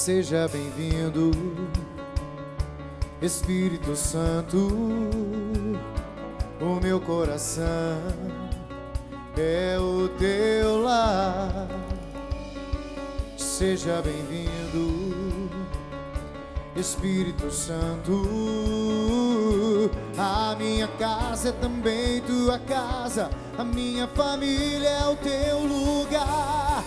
Seja bem-vindo, Espírito Santo. O meu coração é o teu lar. Seja bem-vindo, Espírito Santo. A minha casa é também tua casa, a minha família é o teu lugar.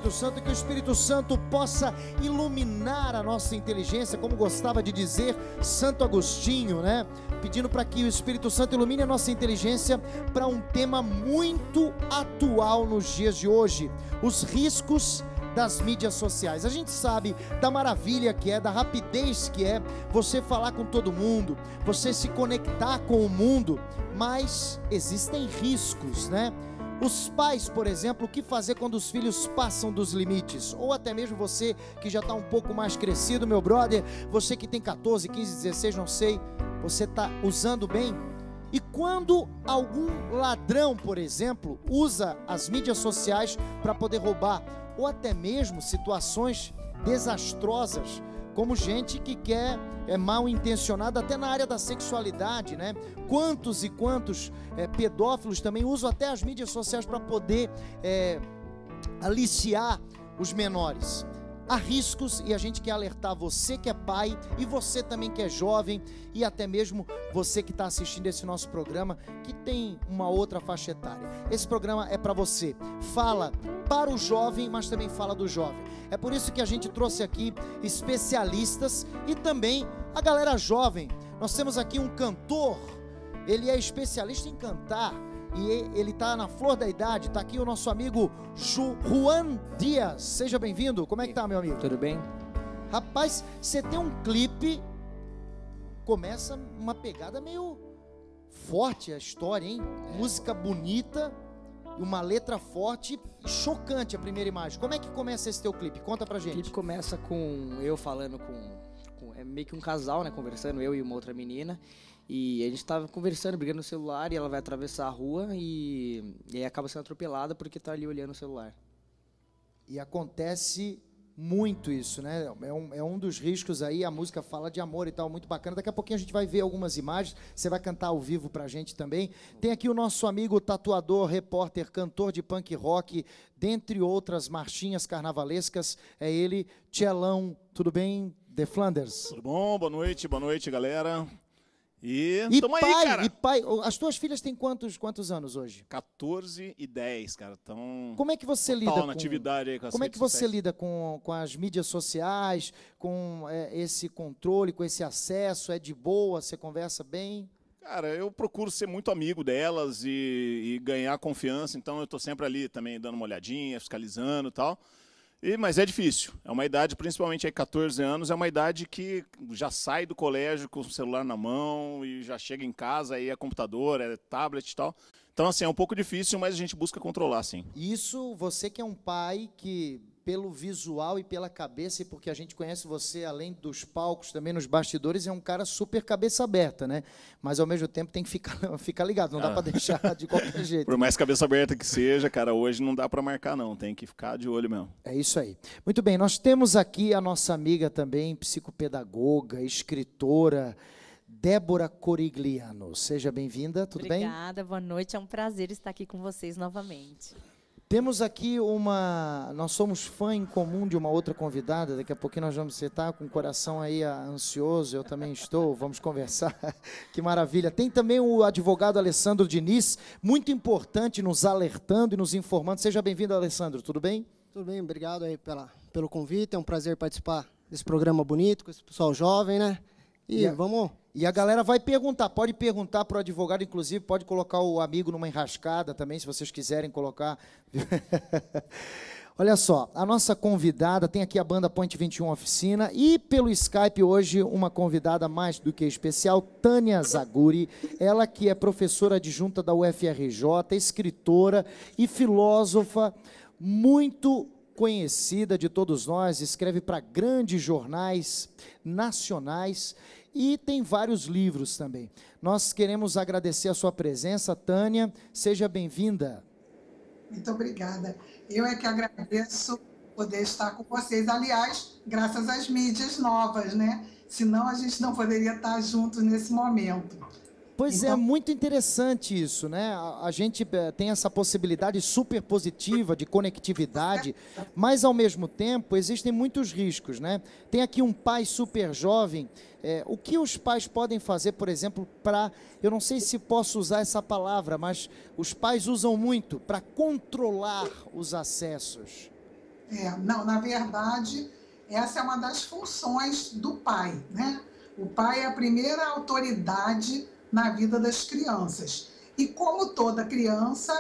Santo, que o Espírito Santo possa iluminar a nossa inteligência, como gostava de dizer Santo Agostinho, né? Pedindo para que o Espírito Santo ilumine a nossa inteligência para um tema muito atual nos dias de hoje: os riscos das mídias sociais. A gente sabe da maravilha que é, da rapidez que é você falar com todo mundo, você se conectar com o mundo, mas existem riscos, né? Os pais, por exemplo, o que fazer quando os filhos passam dos limites? Ou até mesmo você que já está um pouco mais crescido, meu brother, você que tem 14, 15, 16, não sei, você está usando bem? E quando algum ladrão, por exemplo, usa as mídias sociais para poder roubar, ou até mesmo situações desastrosas, como gente que quer, é mal intencionada até na área da sexualidade, né? Quantos e quantos pedófilos também usam até as mídias sociais para poder aliciar os menores. Há riscos e a gente quer alertar você que é pai e você também que é jovem e até mesmo você que está assistindo esse nosso programa que tem uma outra faixa etária. Esse programa é para você, fala para o jovem, mas também fala do jovem. É por isso que a gente trouxe aqui especialistas e também a galera jovem. Nós temos aqui um cantor, ele é especialista em cantar. E ele está na flor da idade. Está aqui o nosso amigo Juan Dias. Seja bem-vindo. Como é que tá, meu amigo? Tudo bem? Rapaz, você tem um clipe. Começa uma pegada meio forte a história, hein? Música bonita, uma letra forte e chocante a primeira imagem. Como é que começa esse teu clipe? Conta pra gente. O clipe começa com eu falando é meio que um casal, né? Conversando, eu e uma outra menina. E a gente tava conversando, brigando no celular, e ela vai atravessar a rua e aí acaba sendo atropelada porque tá ali olhando o celular. E acontece muito isso, né? É um dos riscos aí, a música fala de amor e tal, muito bacana. Daqui a pouquinho a gente vai ver algumas imagens, você vai cantar ao vivo pra gente também. Tem aqui o nosso amigo tatuador, repórter, cantor de punk rock, dentre outras marchinhas carnavalescas, é ele, Tchelão. Tudo bem, The Flanders? Tudo bom? Boa noite, galera. E tamo pai, aí, cara. E pai, as tuas filhas têm quantos anos hoje? 14 e 10, cara. Então, como é que você lida na atividade aí com as como é que você lida com as mídias sociais, com esse controle, com esse acesso? É de boa? Você conversa bem? Cara, eu procuro ser muito amigo delas e ganhar confiança. Então, eu tô sempre ali também dando uma olhadinha, fiscalizando e tal. Mas é difícil, é uma idade, principalmente aí 14 anos, é uma idade que já sai do colégio com o celular na mão e já chega em casa, aí é computador, é tablet e tal. Então, assim, é um pouco difícil, mas a gente busca controlar, sim. Isso, você que é um pai que, pelo visual e pela cabeça, e porque a gente conhece você, além dos palcos, também nos bastidores, é um cara super cabeça aberta, né? Mas, ao mesmo tempo, tem que ficar ligado, não dá para deixar de qualquer jeito. Por mais cabeça aberta que seja, cara, hoje não dá para marcar, não. Tem que ficar de olho mesmo. É isso aí. Muito bem, nós temos aqui a nossa amiga também, psicopedagoga, escritora, Débora Corigliano. Seja bem-vinda, tudo bem? Obrigada, boa noite, é um prazer estar aqui com vocês novamente. Temos aqui nós somos fã em comum de uma outra convidada, daqui a pouquinho nós vamos estar com o coração aí ansioso, eu também estou, vamos conversar, que maravilha. Tem também o advogado Alessandro Diniz, muito importante, nos alertando e nos informando. Seja bem-vindo, Alessandro, tudo bem? Tudo bem, obrigado aí pelo convite, é um prazer participar desse programa bonito, com esse pessoal jovem, né? Vamos... E a galera vai perguntar, pode perguntar para o advogado, inclusive, pode colocar o amigo numa enrascada também, se vocês quiserem colocar. Olha só, a nossa convidada, tem aqui a banda Point 21 Oficina, e pelo Skype hoje, uma convidada mais do que especial, Tânia Zaguri, ela que é professora adjunta da UFRJ, escritora e filósofa, muito conhecida de todos nós, escreve para grandes jornais nacionais, e tem vários livros também. Nós queremos agradecer a sua presença, Tânia. Seja bem-vinda. Muito obrigada. Eu é que agradeço poder estar com vocês. Aliás, graças às mídias novas, né? Senão a gente não poderia estar juntos nesse momento. Pois então, é muito interessante isso, né? A gente tem essa possibilidade super positiva de conectividade, mas ao mesmo tempo existem muitos riscos, né? Tem aqui um pai super jovem. O que os pais podem fazer, por exemplo, eu não sei se posso usar essa palavra, mas os pais usam muito para controlar os acessos. Não, na verdade, essa é uma das funções do pai, né? O pai é a primeira autoridade na vida das crianças. E como toda criança,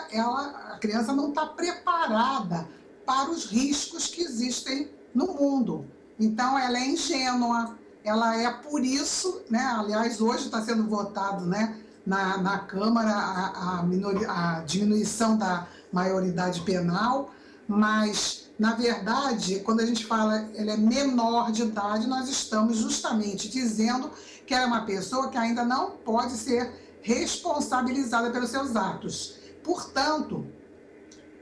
a criança não está preparada para os riscos que existem no mundo. Então, ela é ingênua, ela é por isso, né? Aliás, hoje está sendo votado, né, na Câmara a diminuição da maioridade penal, mas, na verdade, quando a gente fala ela é menor de idade, nós estamos justamente dizendo que ela é uma pessoa que ainda não pode ser responsabilizada pelos seus atos. Portanto,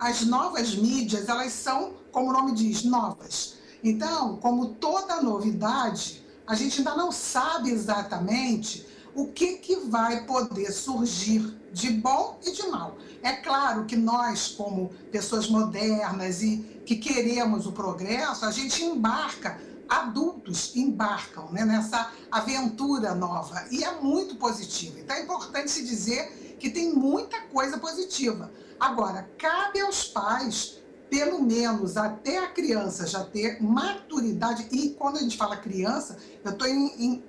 as novas mídias, elas são, como o nome diz, novas. Então, como toda novidade, a gente ainda não sabe exatamente o que vai poder surgir de bom e de mal. É claro que nós, como pessoas modernas e que queremos o progresso, a gente adultos embarcam, né, nessa aventura nova, e é muito positivo. Então é importante se dizer que tem muita coisa positiva. Agora, cabe aos pais, pelo menos até a criança já ter maturidade, e quando a gente fala criança, eu estou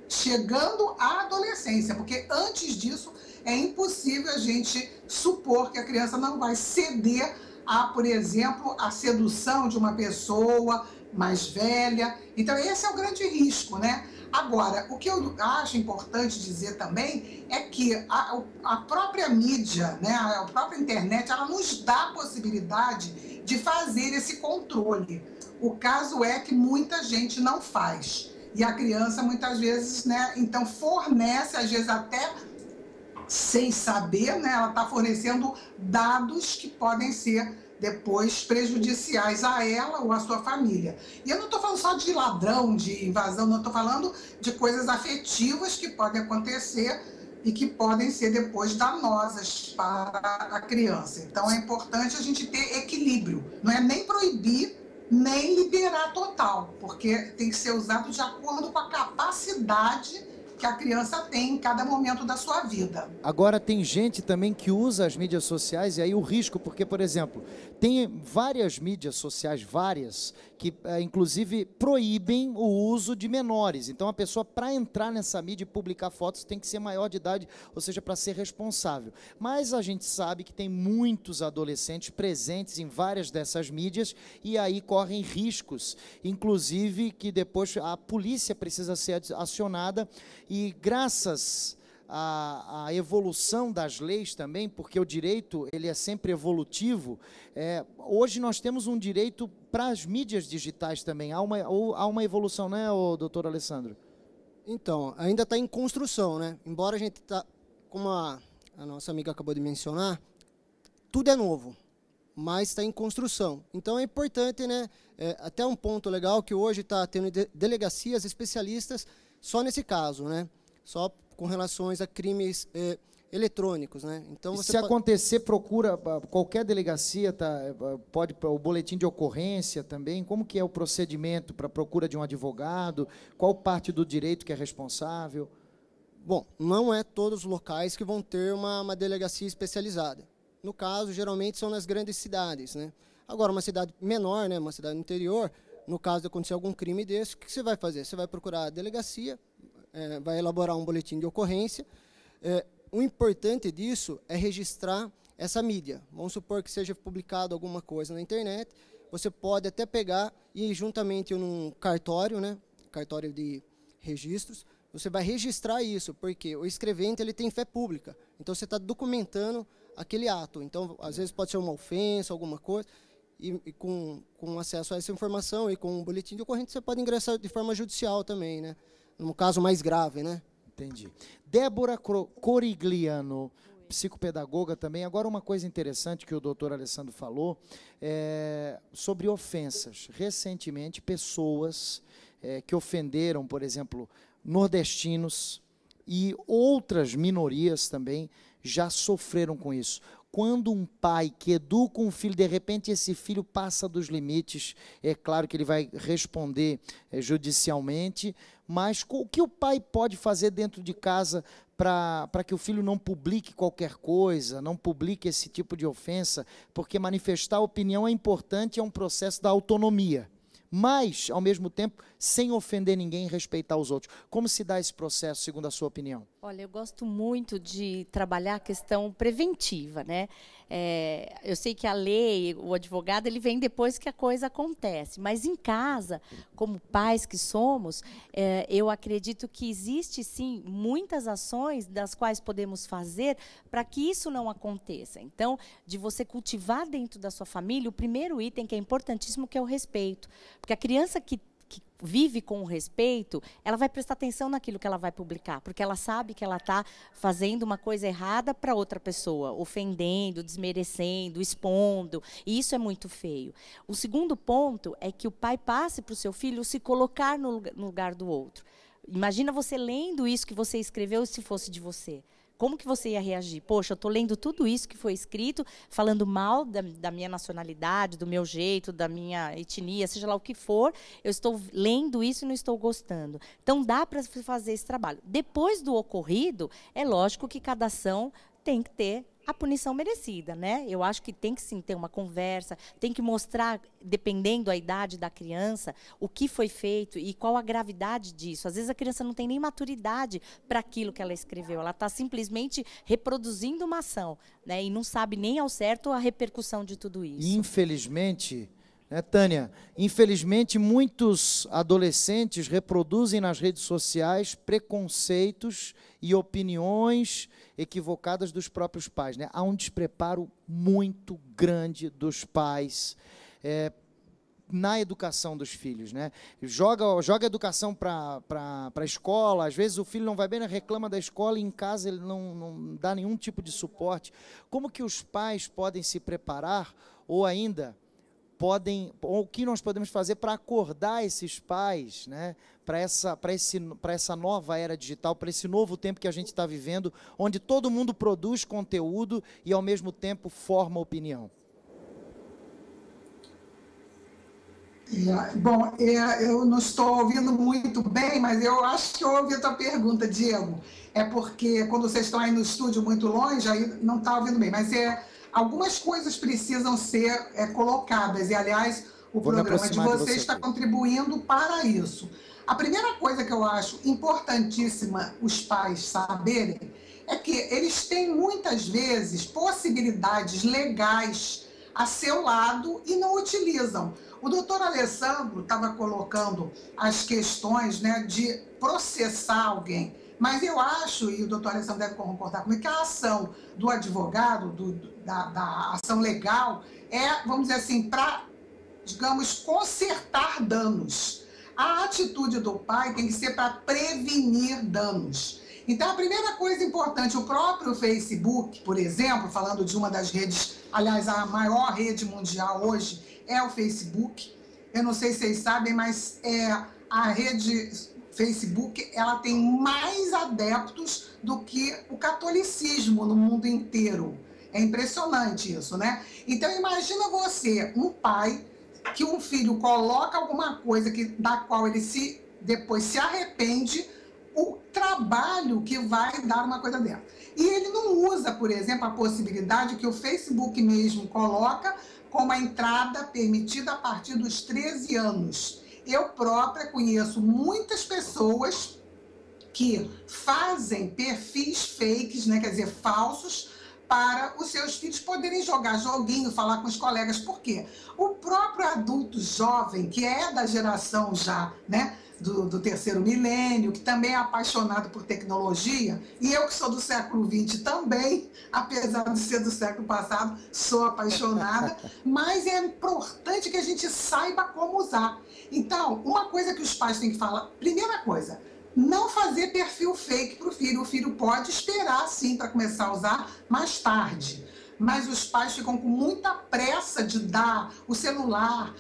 chegando à adolescência, porque antes disso é impossível a gente supor que a criança não vai ceder a, por exemplo, a sedução de uma pessoa mais velha. Então, esse é o grande risco, né? Agora, o que eu acho importante dizer também é que a própria mídia, né, a própria internet, ela nos dá a possibilidade de fazer esse controle. O caso é que muita gente não faz. E a criança, muitas vezes, né, então fornece, às vezes até sem saber, né, ela está fornecendo dados que podem ser depois prejudiciais a ela ou à sua família. E eu não estou falando só de ladrão, de invasão, não estou falando de coisas afetivas que podem acontecer e que podem ser depois danosas para a criança. Então é importante a gente ter equilíbrio, não é nem proibir, nem liberar total, porque tem que ser usado de acordo com a capacidade que a criança tem em cada momento da sua vida. Agora tem gente também que usa as mídias sociais, e aí o risco, porque, por exemplo, tem várias mídias sociais, várias, que inclusive proíbem o uso de menores. Então a pessoa, para entrar nessa mídia e publicar fotos, tem que ser maior de idade, ou seja, para ser responsável. Mas a gente sabe que tem muitos adolescentes presentes em várias dessas mídias, e aí correm riscos, inclusive que depois a polícia precisa ser acionada. E graças à evolução das leis também, porque o direito ele é sempre evolutivo, hoje nós temos um direito para as mídias digitais também. Há uma evolução, né, doutor Alessandro? Então, ainda está em construção, né? Embora a gente está, como a nossa amiga acabou de mencionar, tudo é novo, mas está em construção. Então é importante, né? Até um ponto legal que hoje está tendo delegacias especialistas só nesse caso, né? Só com relações a crimes eletrônicos, né? Então Se acontecer, procura qualquer delegacia, tá? Pode o boletim de ocorrência também. Como que é o procedimento para procura de um advogado? Qual parte do direito que é responsável? Bom, não é todos os locais que vão ter uma delegacia especializada. No caso, geralmente são nas grandes cidades, né? Agora, uma cidade menor, né, uma cidade interior, no caso de acontecer algum crime desse, o que você vai fazer? Você vai procurar a delegacia, vai elaborar um boletim de ocorrência. O importante disso é registrar essa mídia. Vamos supor que seja publicado alguma coisa na internet, você pode até pegar e ir juntamente num cartório, né, cartório de registros, você vai registrar isso, porque o escrevente ele tem fé pública, então você está documentando aquele ato. Então, às vezes pode ser uma ofensa, alguma coisa, e com acesso a essa informação e com um boletim de ocorrência, você pode ingressar de forma judicial também, né? No caso mais grave, né? Entendi. Débora Corigliano, psicopedagoga também. Agora, uma coisa interessante que o doutor Alessandro falou sobre ofensas. Recentemente, pessoas que ofenderam, por exemplo, nordestinos e outras minorias também já sofreram com isso. Quando um pai que educa um filho, de repente esse filho passa dos limites, é claro que ele vai responder judicialmente, mas o que o pai pode fazer dentro de casa para que o filho não publique qualquer coisa, não publique esse tipo de ofensa, porque manifestar opinião é importante, é um processo da autonomia, mas, ao mesmo tempo, sem ofender ninguém e respeitar os outros. Como se dá esse processo, segundo a sua opinião? Olha, eu gosto muito de trabalhar a questão preventiva, né? Eu sei que a lei, o advogado, ele vem depois que a coisa acontece, mas em casa, como pais que somos, eu acredito que existe, sim, muitas ações das quais podemos fazer para que isso não aconteça. Então, de você cultivar dentro da sua família, o primeiro item que é importantíssimo, que é o respeito. Porque a criança que vive com o respeito, ela vai prestar atenção naquilo que ela vai publicar, porque ela sabe que ela está fazendo uma coisa errada para outra pessoa, ofendendo, desmerecendo, expondo, e isso é muito feio. O segundo ponto é que o pai passe para o seu filho se colocar no lugar do outro. Imagina você lendo isso que você escreveu se fosse de você. Como que você ia reagir? Poxa, eu estou lendo tudo isso que foi escrito, falando mal da minha nacionalidade, do meu jeito, da minha etnia, seja lá o que for, eu estou lendo isso e não estou gostando. Então, dá para fazer esse trabalho. Depois do ocorrido, é lógico que cada ação tem que ter a punição merecida, né? Eu acho que tem que sim ter uma conversa, tem que mostrar, dependendo da idade da criança, o que foi feito e qual a gravidade disso. Às vezes a criança não tem nem maturidade para aquilo que ela escreveu, ela está simplesmente reproduzindo uma ação, né? E não sabe nem ao certo a repercussão de tudo isso. Infelizmente, né, Tânia, infelizmente muitos adolescentes reproduzem nas redes sociais preconceitos e opiniões equivocadas dos próprios pais, né? Há um despreparo muito grande dos pais na educação dos filhos, né? Joga a educação para a escola, às vezes o filho não vai bem, reclama da escola e em casa ele não dá nenhum tipo de suporte. Como que os pais podem se preparar ou ainda ou o que nós podemos fazer para acordar esses pais, né, para essa nova era digital, para esse novo tempo que a gente está vivendo, onde todo mundo produz conteúdo e, ao mesmo tempo, forma opinião? Bom, eu não estou ouvindo muito bem, mas eu acho que eu ouvi a tua pergunta, Diego. É porque quando vocês estão aí no estúdio muito longe, aí não está ouvindo bem, mas algumas coisas precisam ser colocadas, e, aliás, o programa de vocês está contribuindo para isso. A primeira coisa que eu acho importantíssima os pais saberem é que eles têm, muitas vezes, possibilidades legais a seu lado e não utilizam. O doutor Alessandro estava colocando as questões, né, de processar alguém. Mas eu acho, e o doutor Alessandro deve concordar comigo, que a ação do advogado, da ação legal, vamos dizer assim, para, digamos, consertar danos. A atitude do pai tem que ser para prevenir danos. Então, a primeira coisa importante, o próprio Facebook, por exemplo, falando de uma das redes, aliás, a maior rede mundial hoje é o Facebook. Eu não sei se vocês sabem, mas a rede Facebook ela tem mais adeptos do que o catolicismo no mundo inteiro. É impressionante isso, né? Então imagina você, um pai, que um filho coloca alguma coisa da qual ele depois se arrepende, o trabalho que vai dar uma coisa dela. E ele não usa, por exemplo, a possibilidade que o Facebook mesmo coloca como a entrada permitida a partir dos 13 anos. Eu própria conheço muitas pessoas que fazem perfis fakes, né, quer dizer, falsos, para os seus filhos poderem jogar joguinho, falar com os colegas. Por quê? O próprio adulto jovem, que é da geração já, né, do terceiro milênio, que também é apaixonado por tecnologia, e eu que sou do século XX também, apesar de ser do século passado, sou apaixonada, mas é importante que a gente saiba como usar. Então, uma coisa que os pais têm que falar, primeira coisa, não fazer perfil fake para o filho. O filho pode esperar, sim, para começar a usar mais tarde. Mas os pais ficam com muita pressa de dar o celular,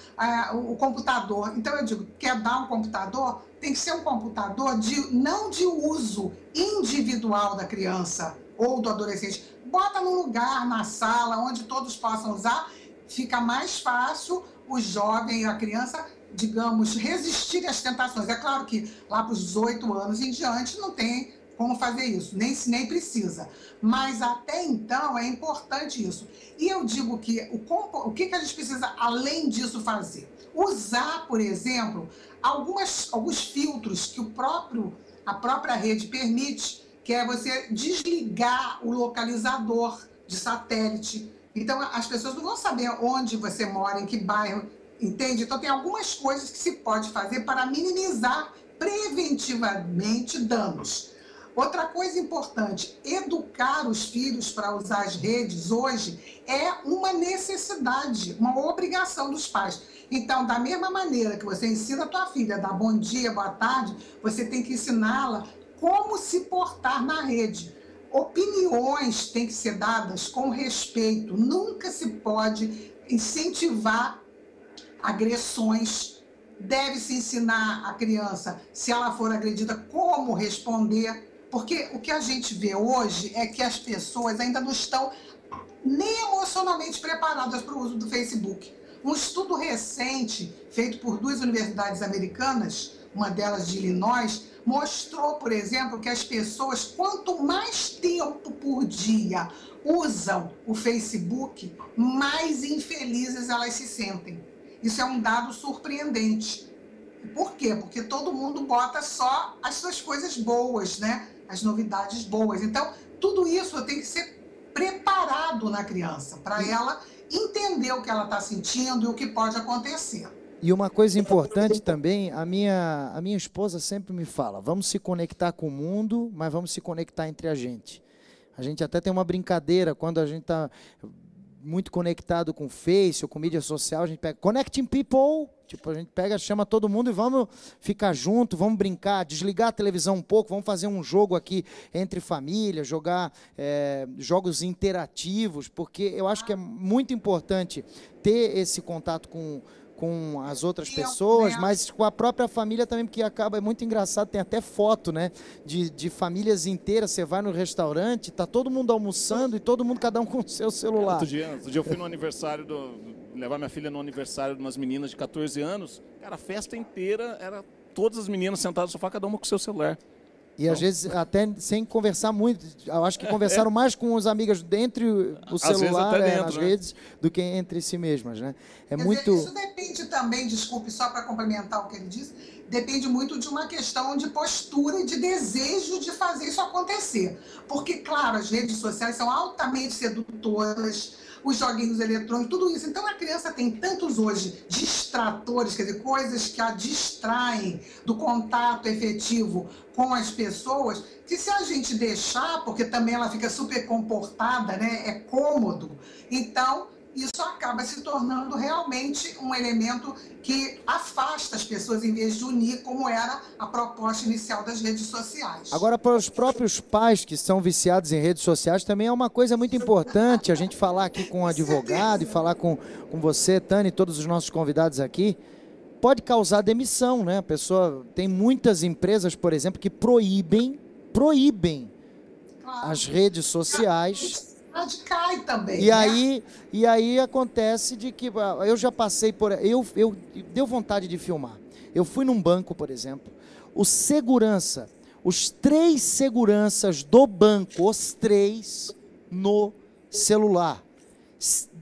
o computador. Então, eu digo, quer dar um computador? Tem que ser um computador não de uso individual da criança ou do adolescente. Bota num lugar, na sala, onde todos possam usar. Fica mais fácil o jovem e a criança, digamos, resistir às tentações. É claro que lá para os 18 anos em diante não tem como fazer isso, nem precisa. Mas até então é importante isso. E eu digo que o que a gente precisa, além disso, fazer? Usar, por exemplo, alguns filtros que a própria rede permite, que é você desligar o localizador de satélite. Então, as pessoas não vão saber onde você mora, em que bairro, entende? Então, tem algumas coisas que se pode fazer para minimizar preventivamente danos. Outra coisa importante, educar os filhos para usar as redes hoje é uma necessidade, uma obrigação dos pais. Então, da mesma maneira que você ensina a tua filha a dar bom dia, boa tarde, você tem que ensiná-la como se portar na rede. Opiniões têm que ser dadas com respeito. Nunca se pode incentivar agressões. Deve-se ensinar a criança, se ela for agredida, como responder. Porque o que a gente vê hoje é que as pessoas ainda não estão nem emocionalmente preparadas para o uso do Facebook. Um estudo recente, feito por 2 universidades americanas, uma delas de Illinois, mostrou, por exemplo, que as pessoas, quanto mais tempo por dia usam o Facebook, mais infelizes elas se sentem. Isso é um dado surpreendente. Por quê? Porque todo mundo bota só as suas coisas boas, né? As novidades boas. Então, tudo isso tem que ser preparado na criança, para ela entender o que ela está sentindo e o que pode acontecer. E uma coisa importante também, a minha esposa sempre me fala, vamos se conectar com o mundo, mas vamos se conectar entre a gente. A gente até tem uma brincadeira, quando a gente está muito conectado com o Face ou com mídia social, a gente pega Connecting People, tipo, a gente pega, chama todo mundo e vamos ficar junto, vamos brincar, desligar a televisão um pouco, vamos fazer um jogo aqui entre família, jogar jogos interativos, porque eu acho que é muito importante ter esse contato com as outras pessoas, mas com a própria família também, porque é muito engraçado, tem até foto, né, de famílias inteiras, você vai no restaurante, tá todo mundo almoçando e todo mundo, cada um com o seu celular. Outro dia eu fui no aniversário, levar minha filha no aniversário de umas meninas de 14 anos, cara, a festa inteira era todas as meninas sentadas no sofá, cada uma com o seu celular. E às vezes até sem conversar muito, eu acho que conversaram mais com os amigos entre o celular, nas redes, do que entre si mesmas, né? Quer dizer, isso depende também, desculpe, só para complementar o que ele disse, depende muito de uma questão de postura e de desejo de fazer isso acontecer. Porque, claro, as redes sociais são altamente sedutoras, os joguinhos eletrônicos, tudo isso. Então, a criança tem tantos hoje distratores, quer dizer, coisas que a distraem do contato efetivo com as pessoas, que se a gente deixar, porque também ela fica super comportada, né, é cômodo, então isso acaba se tornando realmente um elemento que afasta as pessoas em vez de unir, como era a proposta inicial das redes sociais. Agora, para os próprios pais que são viciados em redes sociais, também é uma coisa muito importante a gente falar aqui com o advogado e falar com você, Tânia, e todos os nossos convidados aqui, pode causar demissão, né? A pessoa tem muitas empresas, por exemplo, que proíbem Claro. as redes sociais. Cai também. E aí acontece de que eu já passei por... Eu deu vontade de filmar. Eu fui num banco, por exemplo, os 3 seguranças do banco, os 3 no celular.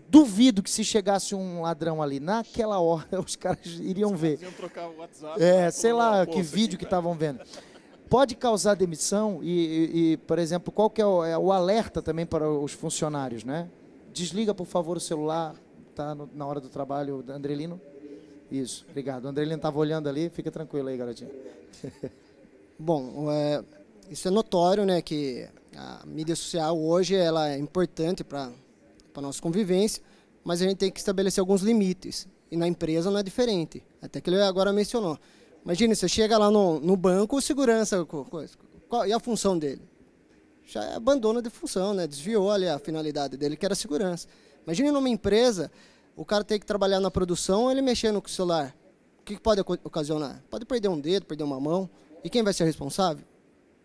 Duvido que se chegasse um ladrão ali, naquela hora os caras iriam ver. Iam trocar o WhatsApp, Sei lá que vídeo que estavam vendo. Pode causar demissão e, por exemplo, qual que é o alerta também para os funcionários, né? Desliga, por favor, o celular, tá na hora do trabalho, Andrelino. Isso, obrigado. O Andrelino estava olhando ali, fica tranquilo aí, garotinho. Bom, isso é notório, né, que a mídia social hoje ela é importante para a nossa convivência, mas a gente tem que estabelecer alguns limites. E na empresa não é diferente. Até que ele agora mencionou. Imagine, você chega lá no banco, o segurança, qual é a função dele? Já é abandono de função, né? Desviou ali a finalidade dele, que era segurança. Imagine numa empresa, o cara tem que trabalhar na produção, ele mexendo com o celular. O que pode ocasionar? Pode perder um dedo, perder uma mão. E quem vai ser responsável?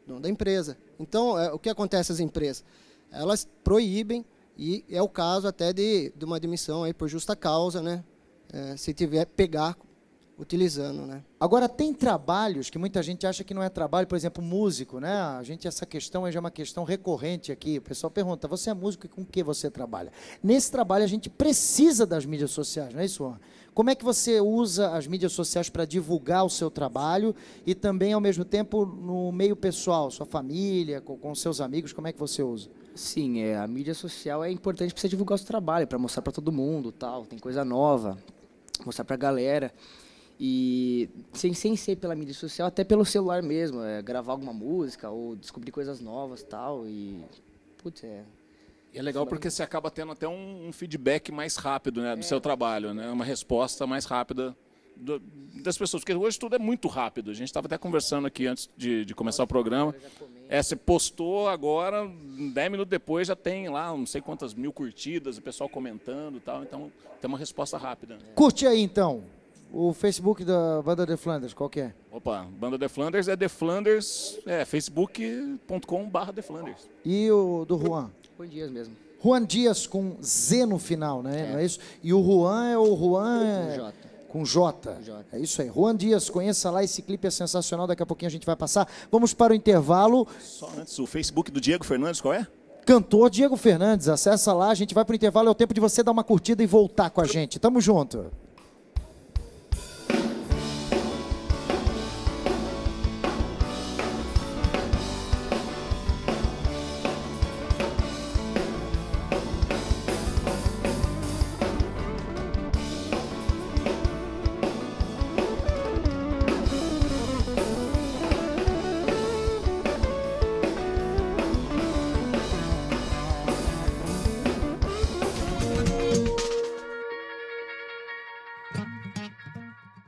O dono da empresa. Então, o que acontece às empresas? Elas proíbem, e é o caso até de uma demissão aí por justa causa, né? Se tiver pegar utilizando, né? Agora, tem trabalhos que muita gente acha que não é trabalho, por exemplo, músico, né? Essa questão já é uma questão recorrente aqui. O pessoal pergunta, você é músico e com que você trabalha? Nesse trabalho, a gente precisa das mídias sociais, não é isso, Juan? Como é que você usa as mídias sociais para divulgar o seu trabalho e também, ao mesmo tempo, no meio pessoal, sua família, com seus amigos, como é que você usa? Sim, a mídia social é importante para você divulgar o seu trabalho, para mostrar para todo mundo, tal, tem coisa nova, mostrar para a galera. E sem ser pela mídia social, até pelo celular mesmo, gravar alguma música ou descobrir coisas novas, tal, e putz, E é legal porque você acaba tendo até um feedback mais rápido, né, do seu trabalho, né, uma resposta mais rápida das pessoas, porque hoje tudo é muito rápido. A gente estava até conversando aqui antes de começar o programa. Você postou agora, 10 minutos depois já tem lá não sei quantas mil curtidas, o pessoal comentando e tal, então tem uma resposta rápida. Curte aí então o Facebook da Banda The Flanders, qual que é? Opa, Banda The Flanders é The Flanders, facebook.com/The Flanders. E o do Juan? Juan Dias mesmo. Juan Dias com Z no final, né? Não é isso? E o Juan é o Juan com J. É isso aí. Juan Dias, conheça lá, esse clipe é sensacional, daqui a pouquinho a gente vai passar. Vamos para o intervalo. Só antes, o Facebook do Diego Fernandes, qual é? Cantor Diego Fernandes, acessa lá, a gente vai para o intervalo, é o tempo de você dar uma curtida e voltar com a gente. Tamo junto.